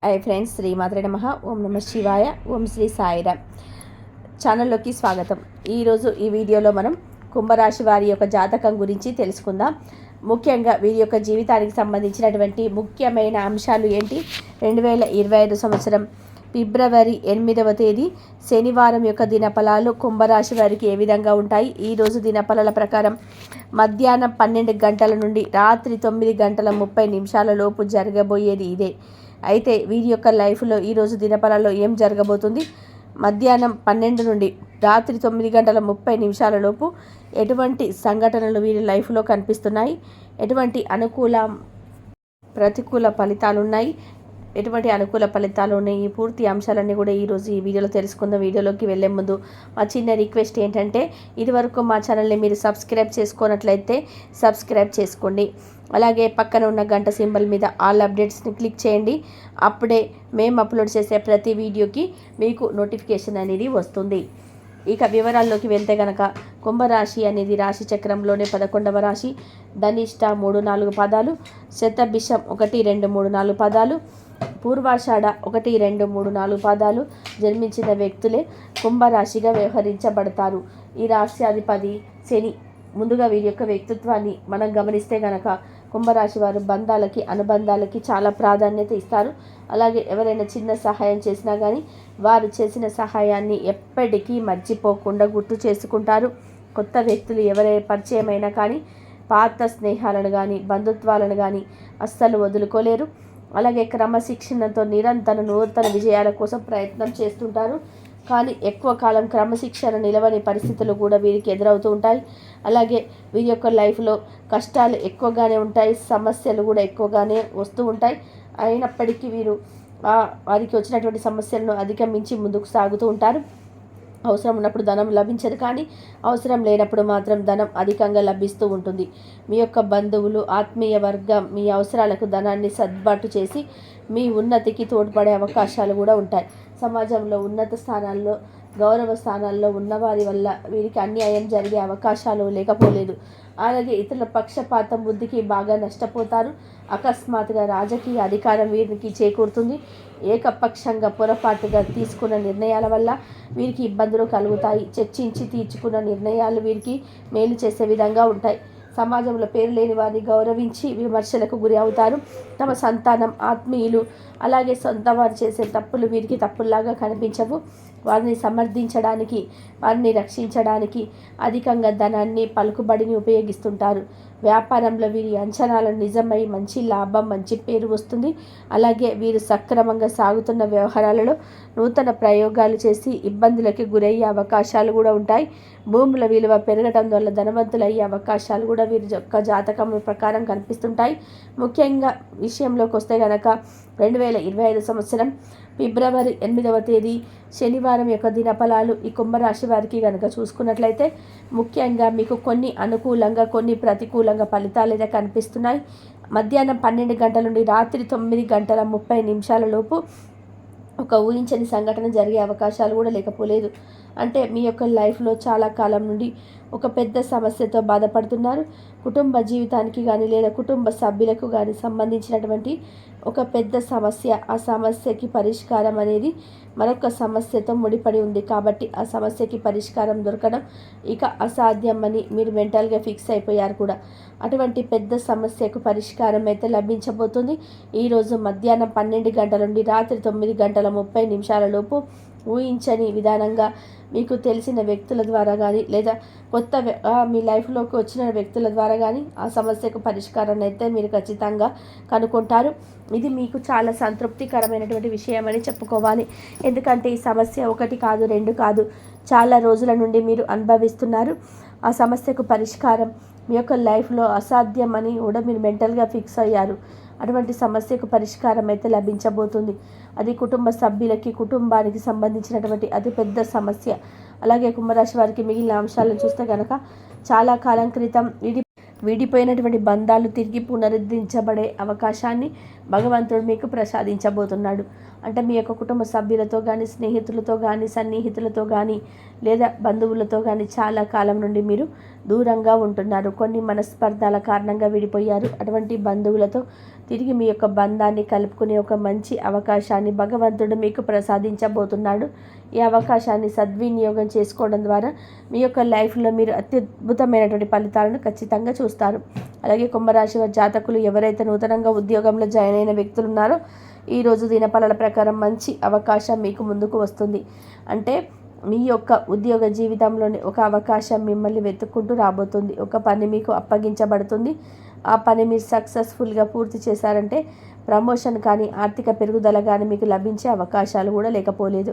Hi friends, శ్రీమాత్రే నమః. ఓం నమ శివాయ. ఓం శ్రీ సాయిరామ్. ఛానల్లోకి స్వాగతం. ఈరోజు ఈ వీడియోలో మనం కుంభరాశి వారి యొక్క జాతకం గురించి తెలుసుకుందాం. ముఖ్యంగా వీరి యొక్క జీవితానికి సంబంధించినటువంటి ముఖ్యమైన అంశాలు ఏంటి, 2025 సంవత్సరం ఫిబ్రవరి 8వ తేదీ శనివారం యొక్క దినఫలాలు కుంభరాశి వారికి ఏ విధంగా ఉంటాయి. ఈరోజు దినఫలాల ప్రకారం మధ్యాహ్నం 12 గంటల నుండి రాత్రి 9 గంటల 30 నిమిషాల లోపు జరగబోయేది ఇదే. అయితే వీరి యొక్క లైఫ్లో ఈరోజు దినఫలాల్లో ఏం జరగబోతుంది, మధ్యాహ్నం 12 నుండి రాత్రి 9 గంటల 30 నిమిషాల లోపు ఎటువంటి సంఘటనలు వీరి లైఫ్లో కనిపిస్తున్నాయి, ఎటువంటి అనుకూల ప్రతికూల ఫలితాలు ఉన్నాయి, ఎటువంటి అనుకూల ఫలితాలు ఉన్నాయి, ఈ పూర్తి అంశాలన్నీ కూడా ఈరోజు ఈ వీడియోలో తెలుసుకుందాం. వీడియోలోకి వెళ్ళే ముందు మా చిన్న రిక్వెస్ట్ ఏంటంటే, ఇదివరకు మా ఛానల్ని మీరు సబ్స్క్రైబ్ చేసుకున్నట్లయితే సబ్స్క్రైబ్ చేసుకోండి. అలాగే పక్కన ఉన్న గంట సింబల్ మీద ఆల్ అప్డేట్స్ని క్లిక్ చేయండి. అప్పుడే మేము అప్లోడ్ చేసే ప్రతి వీడియోకి మీకు నోటిఫికేషన్ అనేది వస్తుంది. ఇక వివరాల్లోకి వెళ్తే కనుక, కుంభరాశి అనేది రాశి చక్రంలోనే 11వ రాశి. ధనిష్ట 3-4 పాదాలు, శతభిషం 1-2-3-4 పాదాలు, పూర్వాషాఢ 1-2-3-4 పాదాలు జన్మించిన వ్యక్తులే కుంభరాశిగా వ్యవహరించబడతారు. ఈ రాశ్యాధిపతి శని. ముందుగా వీరి యొక్క వ్యక్తిత్వాన్ని మనం గమనిస్తే కనుక, కుంభరాశి వారు బంధాలకి అనుబంధాలకి చాలా ప్రాధాన్యత ఇస్తారు. అలాగే ఎవరైనా చిన్న సహాయం చేసినా కానీ వారు చేసిన సహాయాన్ని ఎప్పటికీ మర్చిపోకుండా గుర్తు చేసుకుంటారు. కొత్త వ్యక్తులు ఎవరైనా పరిచయమైనా కానీ పాత స్నేహాలను కానీ బంధుత్వాలను కానీ అస్సలు వదులుకోలేరు. అలాగే క్రమశిక్షణతో నిరంతర నూతన విజయాల కోసం ప్రయత్నం చేస్తుంటారు. కానీ ఎక్కువ కాలం క్రమశిక్షణ నిలవని పరిస్థితులు కూడా వీరికి ఎదురవుతూ ఉంటాయి. అలాగే వీరి యొక్క లైఫ్లో కష్టాలు ఎక్కువగానే ఉంటాయి, సమస్యలు కూడా ఎక్కువగానే వస్తూ ఉంటాయి. అయినప్పటికీ వీరు వారికి వచ్చినటువంటి సమస్యలను అధిగమించి ముందుకు సాగుతూ ఉంటారు. అవసరం ఉన్నప్పుడు ధనం లభించదు, కానీ అవసరం లేనప్పుడు మాత్రం ధనం అధికంగా లభిస్తూ ఉంటుంది. మీ యొక్క బంధువులు, ఆత్మీయ వర్గం మీ అవసరాలకు ధనాన్ని సర్దుబాటు చేసి మీ ఉన్నతికి తోడ్పడే అవకాశాలు కూడా ఉంటాయి. సమాజంలో ఉన్నత స్థానాల్లో, గౌరవ స్థానాల్లో ఉన్నవారి వల్ల వీరికి అన్యాయం జరిగే అవకాశాలు లేకపోలేదు. అలాగే ఇతరుల పక్షపాతం బుద్ధికి బాగా నష్టపోతారు. అకస్మాత్తుగా రాజకీయ అధికారం వీరికి చేకూరుతుంది. ఏకపక్షంగా పొరపాటుగా తీసుకున్న నిర్ణయాల వల్ల వీరికి ఇబ్బందులు కలుగుతాయి. చర్చించి తీర్చుకున్న నిర్ణయాలు వీరికి మేలు చేసే విధంగా ఉంటాయి. సమాజంలో పేరు లేని వారిని గౌరవించి విమర్శలకు గురి అవుతారు. తమ సంతానం, ఆత్మీయులు, అలాగే సొంత వారు చేసే తప్పులు వీరికి తప్పుల్లాగా కనిపించవు. వారిని సమర్థించడానికి, వారిని రక్షించడానికి అధికంగా ధనాన్ని, పలుకుబడిని ఉపయోగిస్తుంటారు. వ్యాపారంలో వీరి అంచనాలు నిజమై మంచి లాభం, మంచి పేరు వస్తుంది. అలాగే వీరు సక్రమంగా సాగుతున్న వ్యవహారాలలో నూతన ప్రయోగాలు చేసి ఇబ్బందులకి గురయ్యే అవకాశాలు కూడా ఉంటాయి. భూముల విలువ పెరగడం వల్ల ధనవంతులు అయ్యే అవకాశాలు కూడా వీరి యొక్క జాతకం ప్రకారం కనిపిస్తుంటాయి. ముఖ్యంగా విషయంలోకి వస్తే కనుక, 2025 సంవత్సరం ఫిబ్రవరి 8వ తేదీ శనివారం యొక్క దినఫలాలు ఈ కుంభరాశి వారికి కనుక చూసుకున్నట్లయితే, ముఖ్యంగా మీకు కొన్ని అనుకూలంగా, కొన్ని ప్రతికూలంగా ఫలితాలు అయితే కనిపిస్తున్నాయి. మధ్యాహ్నం 12 గంటల నుండి రాత్రి 9 గంటల 30 నిమిషాల లోపు ఒక ఊహించని సంఘటన జరిగే అవకాశాలు కూడా లేకపోలేదు. అంటే మీ యొక్క లైఫ్లో చాలా కాలం నుండి ఒక పెద్ద సమస్యతో బాధపడుతున్నారు. కుటుంబ జీవితానికి కానీ లేదా కుటుంబ సభ్యులకు కానీ సంబంధించినటువంటి ఒక పెద్ద సమస్య, ఆ సమస్యకి పరిష్కారం అనేది మరొక సమస్యతో ముడిపడి ఉంది. కాబట్టి ఆ సమస్యకి పరిష్కారం దొరకడం ఇక అసాధ్యం అని మీరు మెంటల్గా ఫిక్స్ అయిపోయారు కూడా. అటువంటి పెద్ద సమస్యకు పరిష్కారం అయితే లభించబోతుంది. ఈరోజు మధ్యాహ్నం 12 గంటల నుండి రాత్రి 9 గంటల 30 నిమిషాల లోపు ఊహించని విధానంగా మీకు తెలిసిన వ్యక్తుల ద్వారా కానీ లేదా కొత్త మీ లైఫ్లోకి వచ్చిన వ్యక్తుల ద్వారా కానీ ఆ సమస్యకు పరిష్కారాన్ని అయితే మీరు ఖచ్చితంగా కనుక్కుంటారు. ఇది మీకు చాలా సంతృప్తికరమైనటువంటి విషయం అని చెప్పుకోవాలి. ఎందుకంటే ఈ సమస్య 1 కాదు, 2 కాదు, చాలా రోజుల నుండి మీరు అనుభవిస్తున్నారు. ఆ సమస్యకు పరిష్కారం మీ యొక్క లైఫ్లో అసాధ్యం అని కూడా మీరు మెంటల్గా ఫిక్స్ అయ్యారు. అటువంటి సమస్యకు పరిష్కారం అయితే లభించబోతుంది. అది కుటుంబ సభ్యులకి, కుటుంబానికి సంబంధించినటువంటి అతిపెద్ద సమస్య. అలాగే కుంభరాశి వారికి మిగిలిన అంశాలను చూస్తే కనుక, చాలా కాలం క్రితం విడిపోయినటువంటి బంధాలు తిరిగి పునరుద్ధరించబడే అవకాశాన్ని భగవంతుడు మీకు ప్రసాదించబోతున్నాడు. అంటే మీ యొక్క కుటుంబ సభ్యులతో కానీ, స్నేహితులతో కానీ, సన్నిహితులతో కానీ, లేదా బంధువులతో కానీ చాలా కాలం నుండి మీరు దూరంగా ఉంటున్నారు. కొన్ని మనస్పర్ధాల కారణంగా విడిపోయారు. అటువంటి బంధువులతో తిరిగి మీ యొక్క బంధాన్ని కలుపుకునే ఒక మంచి అవకాశాన్ని భగవంతుడు మీకు ప్రసాదించబోతున్నాడు. ఈ అవకాశాన్ని సద్వినియోగం చేసుకోవడం ద్వారా మీ యొక్క లైఫ్లో మీరు అత్యద్భుతమైనటువంటి ఫలితాలను ఖచ్చితంగా చూస్తారు. అలాగే కుంభరాశి వారి జాతకులు ఎవరైతే నూతనంగా ఉద్యోగంలో జాయిన్ అయిన వ్యక్తులు ఉన్నారో ఈరోజు దినఫలాల ప్రకారం మంచి అవకాశం మీకు ముందుకు వస్తుంది. అంటే మీ యొక్క ఉద్యోగ జీవితంలోని ఒక అవకాశం మిమ్మల్ని వెతుక్కుంటూ రాబోతుంది. ఒక పని మీకు అప్పగించబడుతుంది. ఆ పని మీరు సక్సెస్ఫుల్గా పూర్తి చేశారంటే ప్రమోషన్ కానీ, ఆర్థిక పెరుగుదల కానీ మీకు లభించే అవకాశాలు కూడా లేకపోలేదు.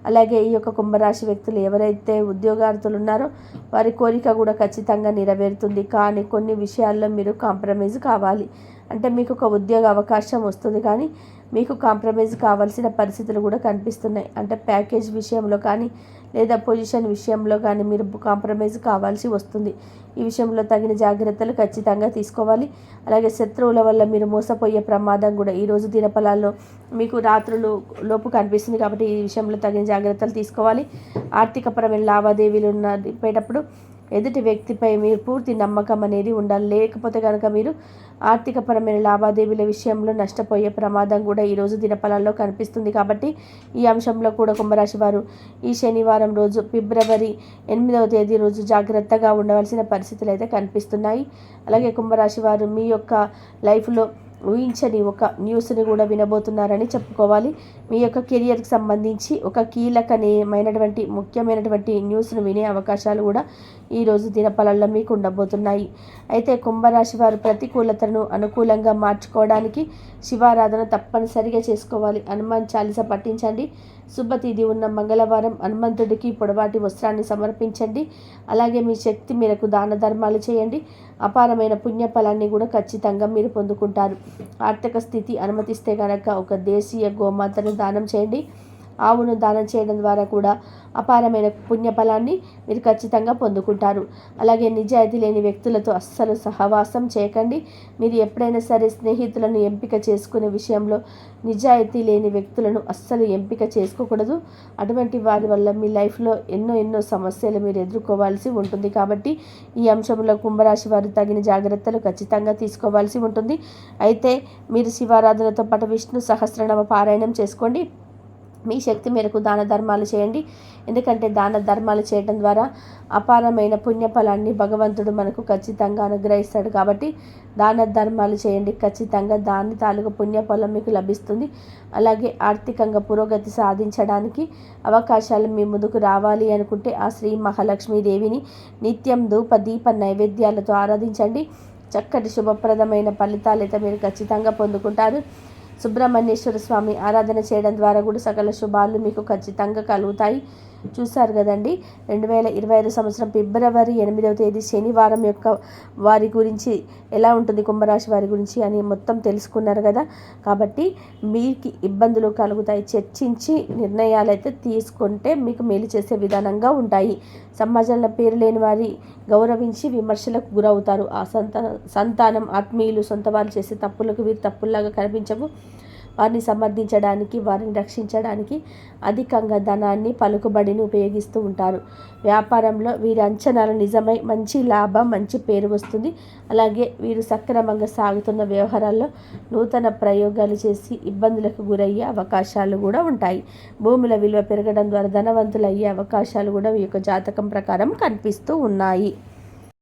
అలాగే ఈ యొక్క కుంభరాశి వ్యక్తులు ఎవరైతే ఉద్యోగార్థులు ఉన్నారో వారి కోరిక కూడా ఖచ్చితంగా నెరవేరుతుంది. కానీ కొన్ని విషయాల్లో మీరు కాంప్రమైజ్ కావాలి. అంటే మీకు ఒక ఉద్యోగ అవకాశం వస్తుంది, కానీ మీకు కాంప్రమైజ్ కావాల్సిన పరిస్థితులు కూడా కనిపిస్తున్నాయి. అంటే ప్యాకేజ్ విషయంలో కానీ, లేదా పొజిషన్ విషయంలో కానీ మీరు కాంప్రమైజ్ కావాల్సి వస్తుంది. ఈ విషయంలో తగిన జాగ్రత్తలు ఖచ్చితంగా తీసుకోవాలి. అలాగే శత్రువుల వల్ల మీరు మోసపోయే ప్రమాదం కూడా ఈరోజు దినఫలాల్లో మీకు రాత్రులు లోపు కనిపిస్తుంది. కాబట్టి ఈ విషయంలో తగిన జాగ్రత్తలు తీసుకోవాలి. ఆర్థికపరమైన లావాదేవీలు నడిపేటప్పుడు ఎదుటి వ్యక్తిపై మీరు పూర్తి నమ్మకం అనేది ఉండాలి. లేకపోతే కనుక మీరు ఆర్థికపరమైన లావాదేవీల విషయంలో నష్టపోయే ప్రమాదం కూడా ఈరోజు దినఫలాల్లో కనిపిస్తుంది. కాబట్టి ఈ అంశంలో కూడా కుంభరాశి వారు ఈ శనివారం రోజు ఫిబ్రవరి 8వ తేదీ రోజు జాగ్రత్తగా ఉండవలసిన పరిస్థితులు అయితే కనిపిస్తున్నాయి. అలాగే కుంభరాశి వారు మీ యొక్క లైఫ్లో ఊహించని ఒక న్యూస్ని కూడా వినబోతున్నారని చెప్పుకోవాలి. మీ యొక్క కెరియర్కి సంబంధించి ఒక కీలకమైనటువంటి ముఖ్యమైనటువంటి న్యూస్ను వినే అవకాశాలు కూడా ఈరోజు దినఫలాల్లో మీకు ఉండబోతున్నాయి. అయితే కుంభరాశి వారు ప్రతికూలతను అనుకూలంగా మార్చుకోవడానికి శివారాధన తప్పనిసరిగా చేసుకోవాలి. హనుమాన్ చాలీస పఠించండి. శుభతిథి ఉన్న మంగళవారం హనుమంతుడికి పొడవాటి వస్త్రాన్ని సమర్పించండి. అలాగే మీ శక్తి మేరకు దాన ధర్మాలు చేయండి. అపారమైన పుణ్యఫలాన్ని కూడా ఖచ్చితంగా మీరు పొందుకుంటారు. ఆర్థిక స్థితి అనుమతిస్తే కనుక ఒక దేశీయ గోమాతను దానం చేయండి. ఆవును దానం చేయడం ద్వారా కూడా అపారమైన పుణ్యఫలాన్ని మీరు ఖచ్చితంగా పొందుకుంటారు. అలాగే నిజాయితీ లేని వ్యక్తులతో అస్సలు సహవాసం చేయకండి. మీరు ఎప్పుడైనా సరే స్నేహితులను ఎంపిక చేసుకునే విషయంలో నిజాయితీ లేని వ్యక్తులను అస్సలు ఎంపిక చేసుకోకూడదు. అటువంటి వారి వల్ల మీ లైఫ్లో ఎన్నో సమస్యలు మీరు ఎదుర్కోవాల్సి ఉంటుంది. కాబట్టి ఈ అంశంలో కుంభరాశి వారు తగిన జాగ్రత్తలు ఖచ్చితంగా తీసుకోవాల్సి ఉంటుంది. అయితే మీరు శివారాధనతో పాటు విష్ణు సహస్రనామ పారాయణం చేసుకోండి. మీ శక్తి మేరకు దాన ధర్మాలు చేయండి. ఎందుకంటే దాన ధర్మాలు చేయడం ద్వారా అపారమైన పుణ్యఫలాన్ని భగవంతుడు మనకు ఖచ్చితంగా అనుగ్రహిస్తాడు. కాబట్టి దాన ధర్మాలు చేయండి. ఖచ్చితంగా దాని తాలూకు పుణ్యఫలం మీకు లభిస్తుంది. అలాగే ఆర్థికంగా పురోగతి సాధించడానికి అవకాశాలు మీ ముందుకు రావాలి అనుకుంటే ఆ శ్రీ మహాలక్ష్మీదేవిని నిత్యం ధూప దీప నైవేద్యాలతో ఆరాధించండి. చక్కటి శుభప్రదమైన ఫలితాలు అయితే మీరు ఖచ్చితంగా పొందుకుంటారు. సుబ్రహ్మణ్యేశ్వర స్వామి ఆరాధన చేయడం ద్వారా కూడా సకల శుభాలు మీకు ఖచ్చితంగా కలుగుతాయి. చూశారు కదండి, 2025 సంవత్సరం ఫిబ్రవరి 8వ తేదీ శనివారం యొక్క వారి గురించి ఎలా ఉంటుంది, కుంభరాశి వారి గురించి అని మొత్తం తెలుసుకున్నారు కదా. కాబట్టి మీకు ఇబ్బందులు కలుగుతాయి. చర్చించి నిర్ణయాలు అయితే తీసుకుంటే మీకు మేలు చేసే విధానంగా ఉంటాయి. సమాజంలో పేరు లేని వారి గౌరవించి విమర్శలకు గురవుతారు. ఆ సంతానం, ఆత్మీయులు, సొంత వారు చేసే తప్పులకు వీరు తప్పుల్లాగా కనిపించవు. వారిని సమర్థించడానికి, వారిని రక్షించడానికి అధికంగా ధనాన్ని, పలుకుబడిని ఉపయోగిస్తూ ఉంటారు. వ్యాపారంలో వీరి అంచనాలు నిజమై మంచి లాభం, మంచి పేరు వస్తుంది. అలాగే వీరు సక్రమంగా సాగుతున్న వ్యవహారాల్లో నూతన ప్రయోగాలు చేసి ఇబ్బందులకు గురయ్యే అవకాశాలు కూడా ఉంటాయి. భూముల విలువ పెరగడం ద్వారా ధనవంతులు అయ్యే అవకాశాలు కూడా ఈ యొక్క జాతకం ప్రకారం కనిపిస్తూ ఉన్నాయి.